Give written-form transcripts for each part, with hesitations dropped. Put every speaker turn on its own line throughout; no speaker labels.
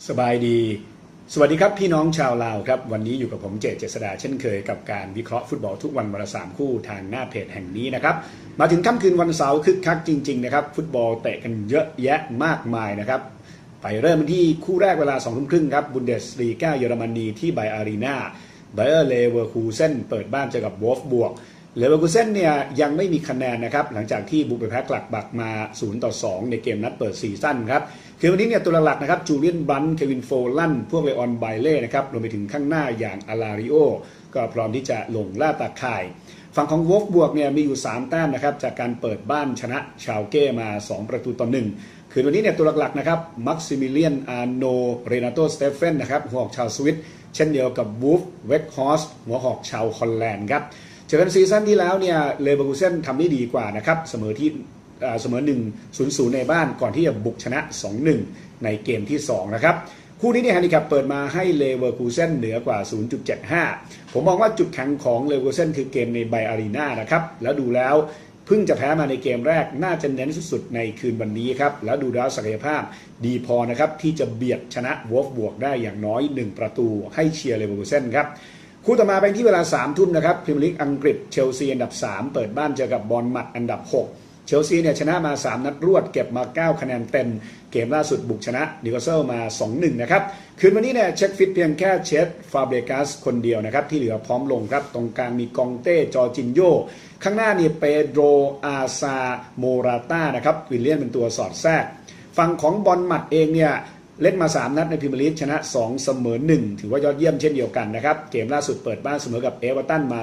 สบายดีสวัสดีครับพี่น้องชาวลาวครับวันนี้อยู่กับผมเจษฎาเช่นเคยกับการวิเคราะห์ฟุตบอลทุกวันวันละ3คู่ทางหน้าเพจแห่งนี้นะครับมาถึงค่ำคืนวันเสาร์คึกคักจริงๆนะครับฟุตบอลเตะกันเยอะแยะมากมายนะครับไปเริ่มที่คู่แรกเวลา 20:30 นครับบุนเดสลีกาเยอรมนีที่ไบอารีนาไบเออร์เลเวอร์คูเซนเปิดบ้านเจอกับวอล์ฟบวกเลเวอร์คูเซนเนี่ยยังไม่มีคะแนนนะครับหลังจากที่บุกไปแพ้กลักบักมา0-2ในเกมนัดเปิดซีซั่นครับคือวันนี้เนี่ยตัวหลักๆนะครับจูเลียนบันเควินโฟลันพวกเลออนไบเล่นะครับรวมไปถึงข้างหน้าอย่างอาราริโอก็พร้อมที่จะลงล่าตาข่ายฝั่งของวอล์ฟบวกเนี่ยมีอยู่3แต้มนะครับจากการเปิดบ้านชนะชาวเก้มา2-1คือวันนี้เนี่ยตัวหลักๆนะครับมักซิมิเลียนอาโนเรนาโตสเตเฟนนะครับหัวหอกชาวสวิตเช่นเดียวกับวูฟเวกฮอสหัวหอกชาวฮอลแลนด์ครับเจอกันซีซั่นที่แล้วเนี่ยเลเวอร์คูเซนทำได้ดีกว่านะครับเสมอ 1-0 ในบ้านก่อนที่จะบุกชนะ 2-1 ในเกมที่2นะครับคู่นี้เนี่ยแฮนดิแคปเปิดมาให้เลเวอร์คูเซนเหนือกว่า 0.75 ผมมองว่าจุดแข็งของเลเวอร์คูเซนคือเกมในไบอารีนานะครับแล้วดูแล้วเพิ่งจะแพ้มาในเกมแรกน่าจะเน้นสุดๆในคืนวันนี้ครับแล้วดูแล้วศักยภาพดีพอนะครับที่จะเบียดชนะวอล์ฟบวกได้อย่างน้อย1 ประตูให้เชียร์เลเวอร์คูเซนครับคู่ต่อมาเป็นที่เวลา 3 ทุ่มนะครับพรีเมียร์ลีกอังกฤษเชลซีอันดับ3เปิดบ้านเจอกับบอร์นมัธอันดับ6เชลซีเนี่ยชนะมา3นัดรวดเก็บมา9คะแนนเต็มเกมล่าสุดบุกชนะนิวคาสเซิลมา 2-1 นะครับคืนวันนี้เนี่ยเช็คฟิตเพียงแค่เชฟฟาเบรกัสคนเดียวนะครับที่เหลือพร้อมลงครับตรงกลางมีกองเต้จอร์จินโญข้างหน้านี่เปโดรอาซาโมราต้านะครับวิลเลียนเป็นตัวสอดแทรกฝั่งของบอร์นมัธเองเนี่ยเล่นมา3นัดในพรีเมียร์ลีกชนะ2เสมอ1ถือว่ายอดเยี่ยมเช่นเดียวกันนะครับเกมล่าสุดเปิดบ้านเสมอกับเอเวอร์ตันมา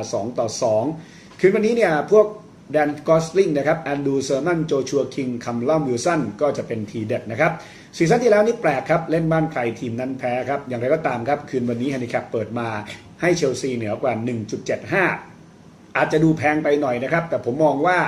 2-2คืนวันนี้เนี่ยพวกแดนกอสลิงนะครับแอนดูเซอร์มันโจชัวคิงคัมลัมวิลสันก็จะเป็นทีเด็ดนะครับซีซั่นที่แล้วนี่แปลกครับเล่นบ้านใครทีมนั้นแพ้ครับอย่างไรก็ตามครับคืนวันนี้แฮนดิแคปเปิดมาให้เชลซีเหนือกว่า 1.75 อาจจะดูแพงไปหน่อยนะครับแต่ผมมองว่า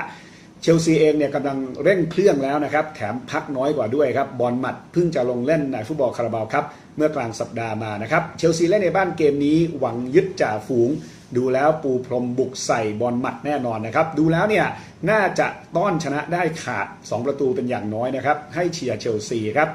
เชลซีเองเนี่ยกำลังเร่งเครื่องแล้วนะครับแถมพักน้อยกว่าด้วยครับบอร์นมัธเพิ่งจะลงเล่นในฟุตบอลคาราบาวครับเมื่อกลางสัปดาห์มานะครับเชลซีเล่นในบ้านเกมนี้หวังยึดจ่าฝูงดูแล้วปูพรมบุกใส่บอร์นมัธแน่นอนนะครับดูแล้วเนี่ยน่าจะต้อนชนะได้ขาด2 ประตูเป็นอย่างน้อยนะครับให้เชียร์เชลซีครับ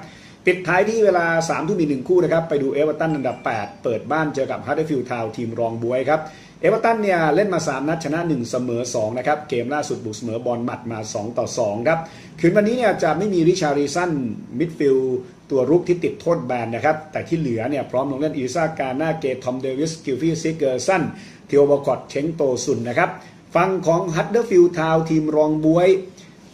ปิดท้ายที่เวลา 3 ทุ่มมี1คู่นะครับไปดูเอเวอร์ตันอันดับ8เปิดบ้านเจอกับฮัดเดอร์ฟิลด์ทาวน์ทีมรองบวยครับเอเวอร์ตันเนี่ยเล่นมา3นัดชนะ1เสมอ2นะครับเกมล่าสุดบุกเสมอบอร์นมัธมา2-2ครับคืนวันนี้เนี่ยจะไม่มีริชาริสันมิดฟิลด์ตัวรุกที่ติดโทษแบนนะครับแต่ที่เหลือเนี่ยพร้อมลงเล่นอีซาการ์นาเกตทอมเดวิสกิลฟี่ซิกเกอร์สันเทโอบอคอตเชงโตซุนนะครับฝั่งของฮัดเดอร์ฟิลด์ทาวน์ทีมรองบวย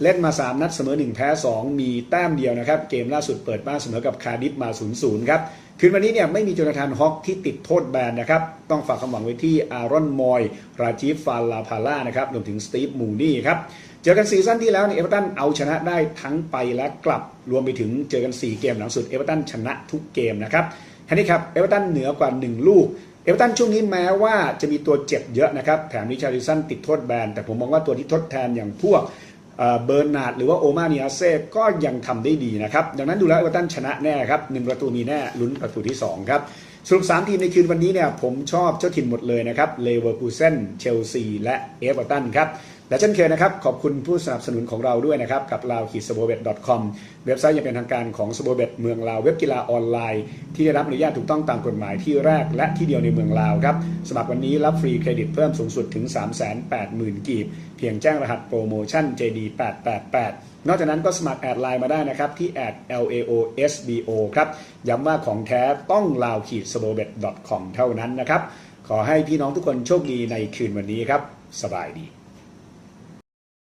เล่นมา3นัดเสมอ1แพ้2มีแต้มเดียวนะครับเกมล่าสุดเปิดบ้านเสมอกับคาร์ดิฟมา 0-0 ครับคืนวันนี้เนี่ยไม่มีโจนาธานฮอกที่ติดโทษแบนนะครับต้องฝากความหวังไว้ที่อารอนมอยราจีฟฟาลาพาล่านะครับรวมถึงสตีฟมูนี่ครับเจอกันซีซั่นที่แล้วเอเวอร์ตันเอาชนะได้ทั้งไปและกลับรวมไปถึงเจอกัน4เกมหลังสุดเอเวอร์ตันชนะทุกเกมนะครับแฮนดิแคปเอเวอร์ตันเหนือกว่า1ลูกเอเวอร์ตันช่วงนี้แม้ว่าจะมีตัวเจ็บเยอะนะครับแถมริชาริสันติดโทษแบนแต่ผมมองว่าตัวที่ทดแทนอย่างพวกเบอร์นาร์ดหรือว่าโอมาเนียเซ่ก็ยังทำได้ดีนะครับดังนั้นดูแล้วเอเวอร์ตันชนะแน่ครับ1 ประตูมีแน่ลุ้นประตูที่2ครับสรุป3ทีมในคืนวันนี้เนี่ยผมชอบเจ้าถิ่นหมดเลยนะครับเลเวอร์คูเซนเชลซีและเอเวอร์ตันครับและเช่นเคยนะครับขอบคุณผู้สนับสนุนของเราด้วยนะครับกับ lao-sabobet.com เว็บไซต์ยังเป็นทางการของ Sabobet เมืองลาวเว็บกีฬาออนไลน์ที่ได้รับอนุญาตถูกต้องตามกฎหมายที่แรกและที่เดียวในเมืองลาวครับสมัครวันนี้รับฟรีเครดิตเพิ่มสูงสุดถึง 380,000 กีบเพียงแจ้งรหัสโปรโมชั่น JD888 นอกจากนั้นก็สมัครแอดไลน์มาได้นะครับที่ @laosbo ครับย้ำว่าของแท้ต้อง lao-sabobet.com เท่านั้นนะครับขอให้พี่น้องทุกคนโชคดีในคืนวันนี้ครับสบายดี